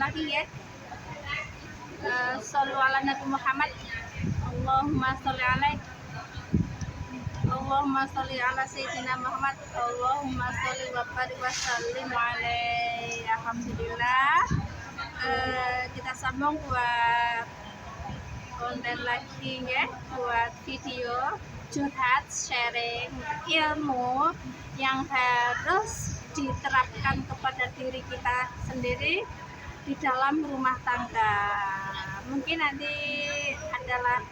lagi ya. Shollu ala Nabi Muhammad. Allahumma sholli alaihi. Allahumma sholli ala Sayyidina Muhammad. Allahumma sholli wa barik wa sallim alaihi. Alhamdulillah. Kita sambung buat konten lagi ya, buat video curhat sharing ilmu yang harus diterapkan kepada diri kita sendiri di dalam rumah tangga. Mungkin nanti adalah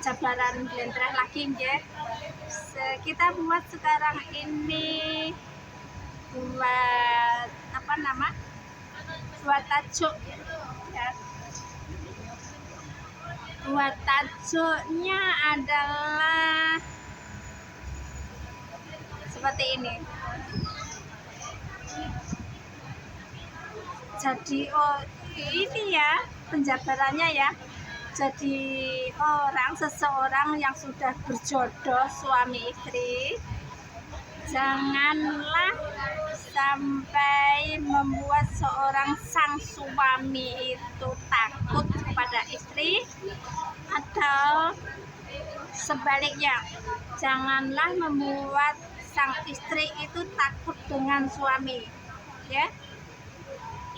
jabaran blentreh lagi ya. Kita buat sekarang ini buat apa nama? Buat tajuk ya. Buat tajuknya adalah seperti ini. Jadi ini ya penjabarannya ya. Jadi seseorang yang sudah berjodoh suami istri, janganlah sampai membuat seorang sang suami itu takut kepada istri, atau sebaliknya, janganlah membuat sang istri itu takut dengan suami ya.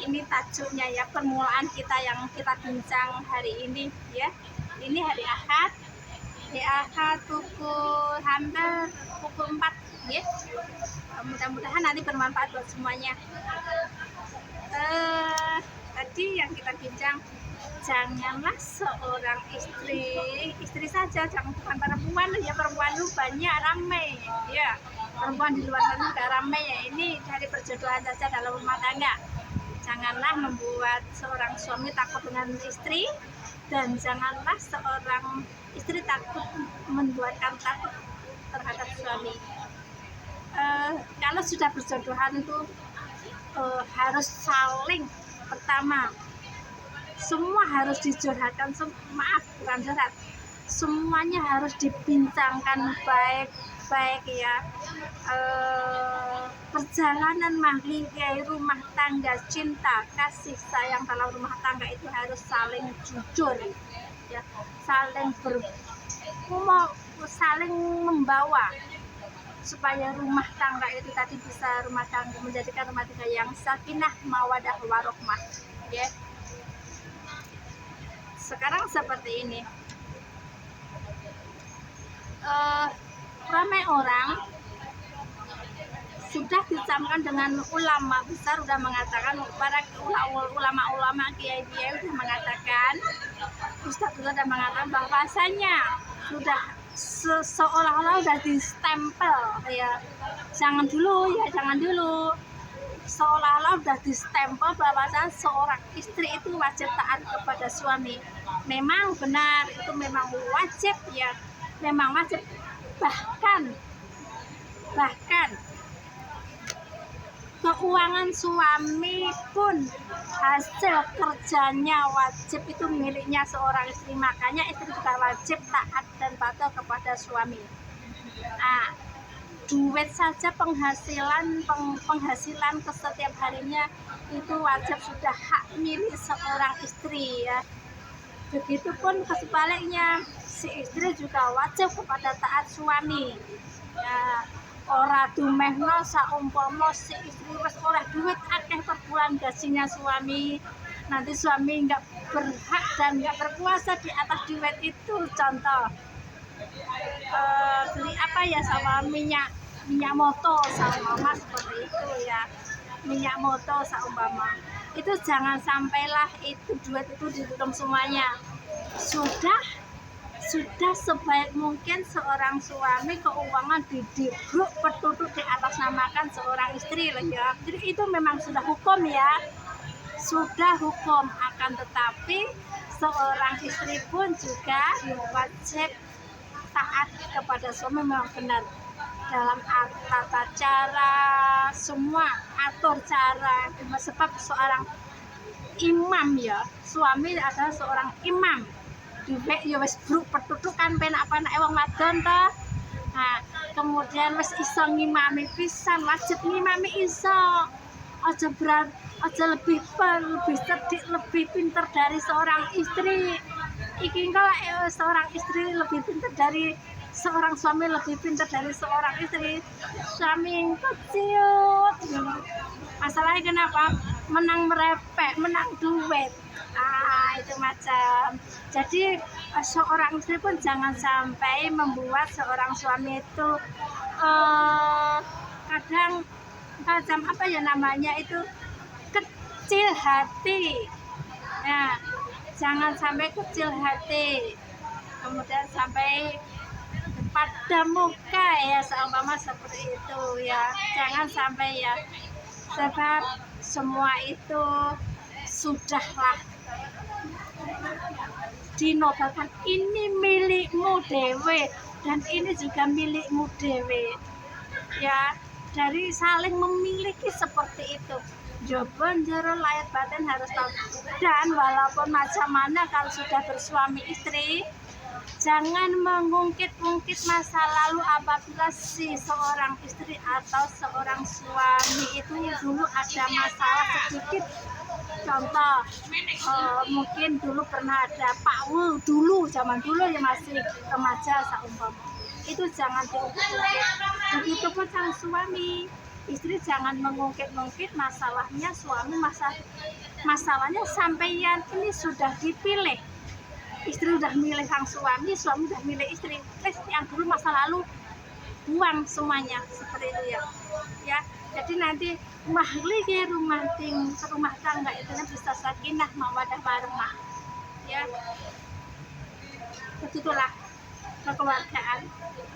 Ini tajuknya ya, permulaan kita yang kita bincang hari ini ya. Ini hari Ahad, hampir pukul 4 ya. Mudah-mudahan nanti bermanfaat buat semuanya. Tadi yang kita bincang, janganlah seorang istri saja, jangan bukan perempuan ya, perempuan lu banyak ramai ya, perempuan di luar sana juga ramai ya. Ini dari perjodohan saja dalam rumah tangga. Janganlah membuat seorang suami takut dengan istri, dan janganlah seorang istri membuatkan takut terhadap suami. Kalau sudah berjodohan itu harus saling, pertama semua harus dijurhatkan, bukan curhat, semuanya harus dibincangkan baik-baik ya. Perjalanan mahligai rumah tangga, cinta, kasih sayang dalam rumah tangga itu harus saling jujur ya, saling membawa supaya rumah tangga itu tadi bisa menjadikan rumah tangga yang sakinah, mawadah, warohmah ya. Sekarang seperti ini, ramai orang sudah dicamkan dengan ulama besar, sudah mengatakan, para ulama-ulama kiai-kiai sudah mengatakan, ustaz sudah mengatakan bahwasanya sudah seolah-olah sudah distempel ya, jangan dulu, seolah-olah sudah distempel bahwasanya seorang istri itu wajib taat kepada suami. Memang benar, itu memang wajib ya, memang wajib, bahkan keuangan suami pun hasil kerjanya wajib itu miliknya seorang istri. Makanya istri juga wajib taat dan patuh kepada suami. Duit saja, penghasilan ke setiap harinya itu wajib, sudah hak milik seorang istri ya. Begitupun sebaliknya, si istri juga wajib kepada taat suami ya. Ora dumehno saumpama si istri wis oleh duit akeh per bulan gajinya suami, nanti suami nggak berhak dan nggak berkuasa di atas duit itu. Contoh beli apa ya, sama minyak motor sama mama, seperti itu ya, minyak motor saumpama itu, jangan sampailah itu duit itu ditutup semuanya. Sudah sebaik mungkin seorang suami keuangan didibuk petutut di atas namakan seorang istri loh ya. Jadi itu memang sudah hukum ya, sudah hukum. Akan tetapi seorang istri pun juga wajib taat kepada suami, memang benar dalam tata cara, semua atur cara, sebab seorang imam ya, suami adalah seorang imam. Duwek ya wis bruk petutukan penak-penak wong wadon to. Nah, kemudian wis iso ngimami pisan, wajib ngimami iso. aja berat, aja lebih cerdik, lebih pinter dari seorang istri. Iki kalau seorang istri lebih pinter dari seorang suami, lebih pinter dari seorang istri, suami yang kecil. Masalahnya kenapa? Menang merepek, menang duit. Itu macam. Jadi seorang istri pun jangan sampai membuat seorang suami itu kadang macam apa ya namanya itu, kecil hati. Nah, jangan sampai kecil hati, kemudian sampai pada muka ya, seumpama seperti itu ya, jangan sampai ya, sebab semua itu sudahlah dinobatkan ini milikmu dewe dan ini juga milikmu dewe ya, dari saling memiliki seperti itu. Jawaban jero layat batin harus tahu. Dan walaupun macam mana kalau sudah bersuami istri, jangan mengungkit-ungkit masa lalu apabila si seorang istri atau seorang suami itu dulu ada masalah sedikit. Contoh, mungkin dulu pernah ada pawe dulu, zaman dulu ya masih remaja seumpama. Itu jangan diungkit-ungkit. Begitupun sang suami, istri jangan mengungkit-ungkit masalahnya suami, masalahnya sampeyan ini sudah dipilih. Istri udah milih sang suami, suami udah milih istri. Yang dulu masa lalu buang semuanya seperti itu ya. Ya, jadi nanti rumah tangga itu bisa sakinah mawaddah warahmah. Ya, begitulah kekeluargaan.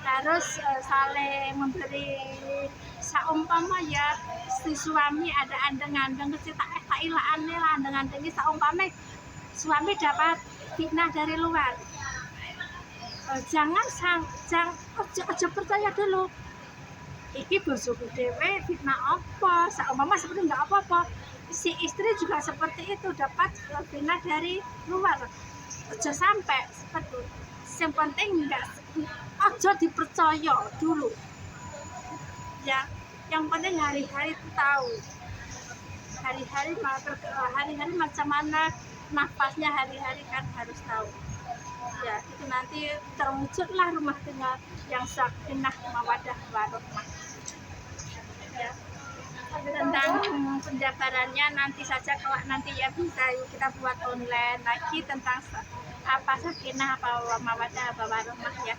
Harus saling memberi, saumpama ya si suami ada andeng-andeng kecil tak ilaane lah andeng-andengi, saumpama suami dapat fitnah dari luar, jangan aja percaya dulu iki bojoku dhewe fitnah apa, saumpama seperti enggak apa-apa. Si istri juga seperti itu, dapat fitnah dari luar, aja sampai seperti itu. Yang penting enggak aja dipercaya dulu ya, yang penting hari-hari tahu, hari-hari macam mana nafasnya, hari-hari kan harus tahu ya. Itu nanti terwujudlah rumah tangga yang sakinah mawaddah warahmah ya. Tentang penjabarannya nanti saja, kalau nanti ya bisa kita buat online lagi tentang apa sakinah, apa mawaddah, apa warahmah ya.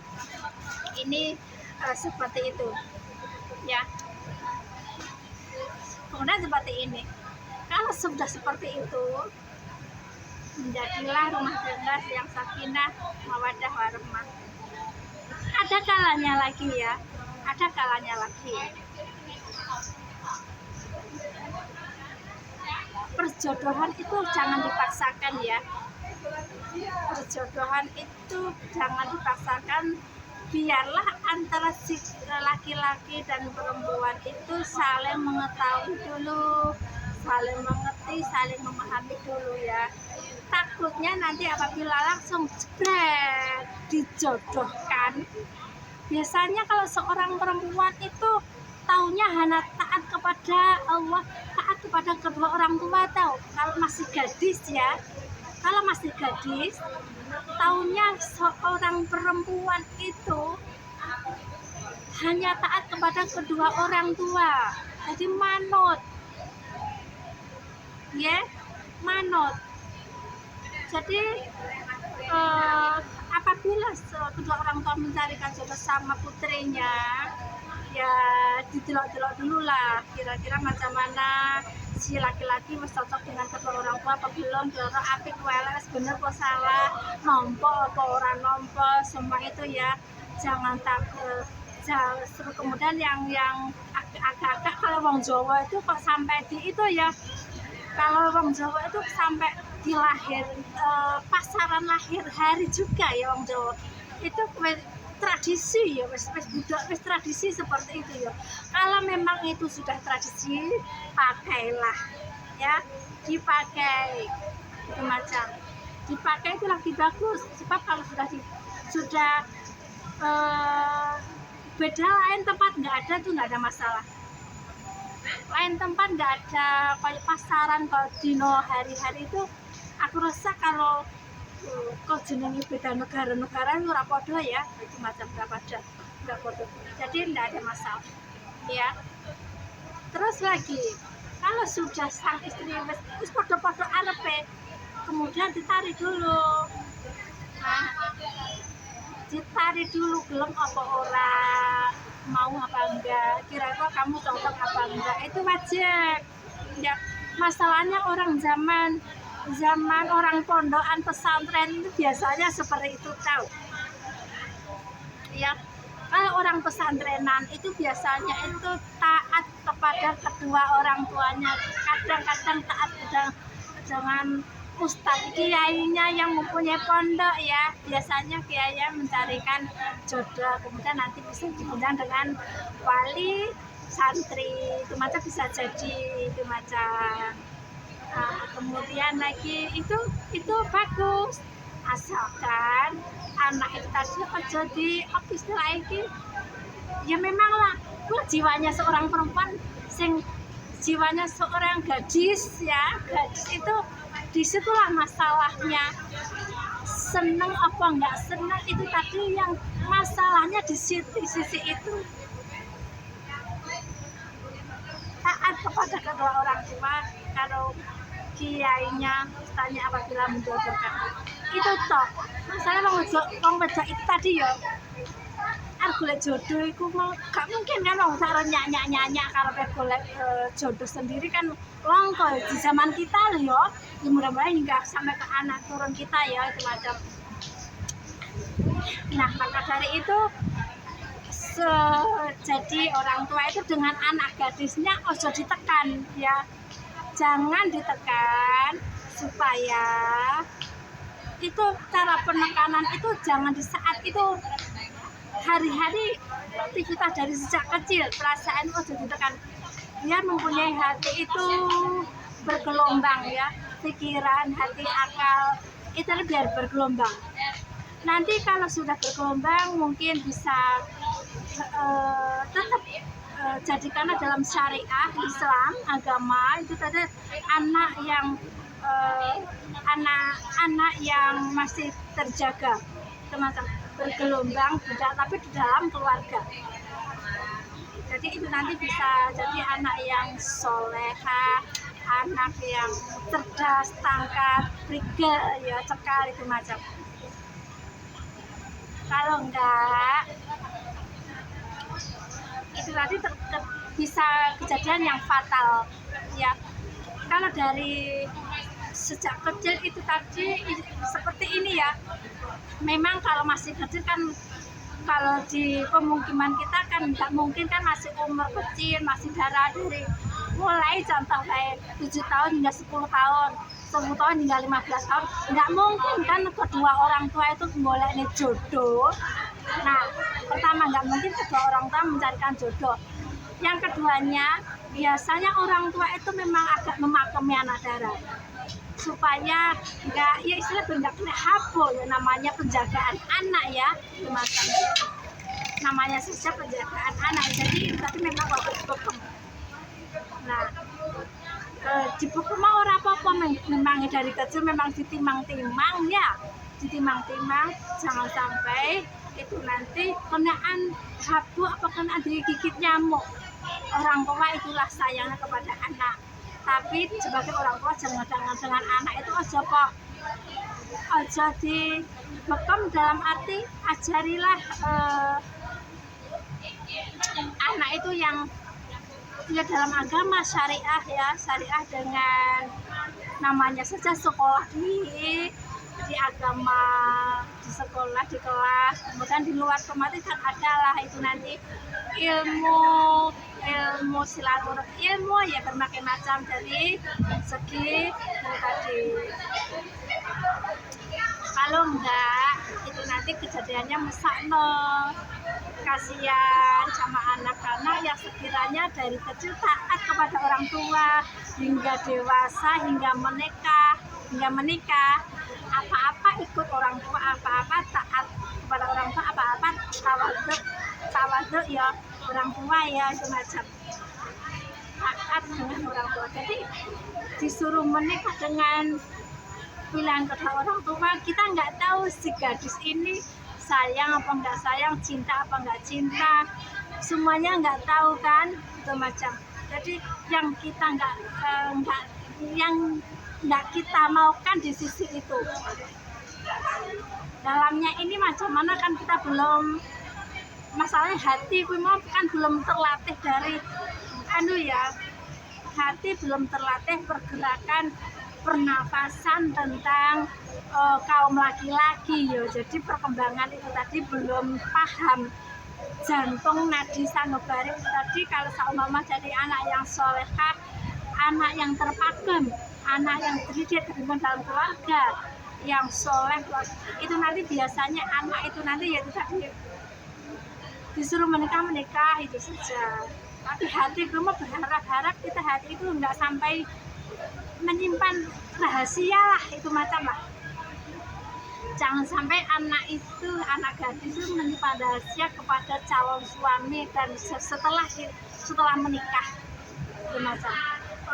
Ini seperti itu ya. Kemudian seperti ini, kalau sudah seperti itu, menjadilah rumah tangga yang sakinah mawaddah warahmah. Ada kalanya lagi ya, ada kalanya lagi perjodohan itu jangan dipaksakan ya. Perjodohan itu jangan dipaksakan, biarlah antara si laki-laki dan perempuan itu saling mengetahui dulu, saling mengerti, saling memahami dulu ya. Takutnya nanti apabila langsung jebret dijodohkan, biasanya kalau seorang perempuan itu taunya hanya taat kepada Allah, taat kepada kedua orang tua. Tahu kalau masih gadis ya, kalau masih gadis taunya seorang perempuan itu hanya taat kepada kedua orang tua, jadi manut ya, manut. Jadi apabila kedua orang tua mencarikan jodoh sama putrinya, ya didelok-delok dulu lah kira-kira macam mana si laki-laki wis cocok dengan kedua orang tua apa belum, doro apik weles bener kok salah, nompo apa ora nompo, semua itu ya. Jangan takut. Kemudian yang agak-agak kalau wong Jawa itu kok sampai di itu ya, kalau wong Jawa itu sampai di lahir pasaran lahir hari juga ya wong Jawa itu tradisi ya, wis tradisi seperti itu ya. Kalau memang itu sudah tradisi, pakailah ya, dipakai itu macam dipakai itu lebih bagus. Sebab kalau sudah beda lain tempat nggak ada tuh nggak ada masalah. lain tempat nggak ada kayak pasaran kalau dino hari-hari itu. Aku rasa kalau kok jenenge beda negara-negara itu ora padha ya, itu macam nggak padha, jadi nggak ada masalah ya. Terus lagi kalau sudah sang istri wis padha-padha arepe, kemudian ditarik dulu. Nah, ditarik dulu gelem apa ora, mau apa enggak, kira-kira kamu cocok apa enggak, itu wajib ya. Masalahnya orang zaman orang pondokan pesantren itu biasanya seperti itu tahu ya. Kalau orang pesantrenan itu biasanya itu taat kepada kedua orang tuanya, kadang-kadang taat dengan ustadz kiainya yang mempunyai pondok ya. Biasanya kiai mencarikan jodoh, kemudian nanti bisa diundang dengan wali santri, itu macam bisa jadi itu macam. Kemudian lagi itu bagus, asalkan anak itu tadi jadi istilah ini ya, memang lah jiwanya seorang perempuan jiwanya seorang gadis ya, gadis itu disitulah masalahnya. Seneng apa enggak seneng itu tadi yang masalahnya di sisi itu. Taat kepada kedua orang tua, kalau kiainya tanya apabila menjodohkan itu toh masalah wong wedok itu tadi ya. Golek jodoh itu mau gak mungkin kan wong sak nyanyi kalau golek jodoh sendiri kan langka di zaman kita loh ya. Mudah-mudahan hingga sampai ke anak turun kita ya, itu macam. Nah, maka dari itu jadi orang tua itu dengan anak gadisnya ojo ditekan ya, jangan ditekan, supaya itu cara penekanan itu jangan di saat itu hari-hari aktivitas dari sejak kecil, perasaan ojo ditekan. Dia mempunyai hati itu bergelombang ya, pikiran, hati, akal itu biar bergelombang. Nanti kalau sudah bergelombang mungkin bisa tetap jadikanlah dalam syariah Islam agama itu tadi anak yang masih terjaga, semacam bergelombang tapi di dalam keluarga. Jadi itu nanti bisa jadi anak yang solehah, anak yang cerdas, tangkap, prigel ya, cekal itu macam. Kalau enggak itu tadi bisa kejadian yang fatal ya. Kalau dari sejak kecil itu tadi seperti ini ya, memang kalau masih kecil kan, kalau di pemukiman kita kan nggak mungkin kan, masih umur kecil, masih darah dari mulai contoh kayak 7 tahun hingga 10 tahun, 10 tahun hingga 15 tahun, nggak mungkin kan kedua orang tua itu boleh jodoh. Nah, pertama nggak mungkin kedua orang tua mencarikan jodoh. Yang keduanya, biasanya orang tua itu memang agak memakami anak darah supaya nggak, ya istilah nggak kena habo ya, namanya penjagaan anak ya, semacam namanya saja penjagaan anak. Jadi tapi memang waktu dibekem. Nah, dibekem mau orang apa-apa, memang dari kecil memang ditimang-timang ya, ditimang-timang, jangan sampai itu nanti kenaan habo apa kenaan digigit nyamuk. Orang tua itulah sayangnya kepada anak. Tapi sebagai orang tua jangan dengan anak itu aja dibekam, dalam arti ajarilah anak itu yang ya dalam agama syariah ya, syariah dengan namanya saja sekolah di agama, di sekolah, di kelas, kemudian di luar kemarin kan adalah itu nanti ilmu silaturahmi, ilmu ya berbagai macam dari segi tadi. Kalau enggak itu nanti kejadiannya mesakno, kasihan sama anak-anak yang sekiranya dari kecil taat kepada orang tua hingga dewasa, hingga menikah, apa-apa ikut orang tua, apa-apa taat kepada orang tua, apa-apa tawaduk ya orang tua ya, itu macam. taat dengan orang tua. Jadi disuruh menikah dengan pilihan kedua orang tua, kita nggak tahu si gadis ini sayang apa nggak sayang, cinta apa nggak cinta, semuanya nggak tahu kan, itu macam. Jadi yang kita yang nggak kita maukan di sisi itu. Dalamnya ini macam mana kan kita belum, masalahnya hati kan belum terlatih dari hati belum terlatih pergerakan pernafasan tentang kaum laki-laki ya. Jadi perkembangan itu tadi belum paham. Jantung nadi sanubari tadi kalau seumpama jadi anak yang solehah, anak yang terpagam, anak yang terdidik dalam keluarga yang soleh, itu nanti biasanya anak itu nanti ya tadi disuruh menikah itu saja. Tapi hati belum berharap kita hati itu enggak sampai menyimpan rahasia lah, itu macam lah. Jangan sampai anak gadis itu menyimpan rahasia kepada calon suami dan setelah menikah, itu macam.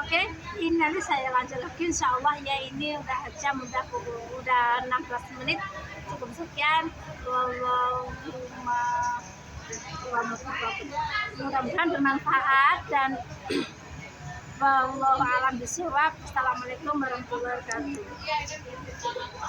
Oke, ini nanti saya lanjut lagi insya Allah ya. Ini udah jam udah 16 menit, cukup sekian. Mudah-mudahan bermanfaat dan wallahu a'lam bishawab. Assalamualaikum warahmatullahi wabarakatuh.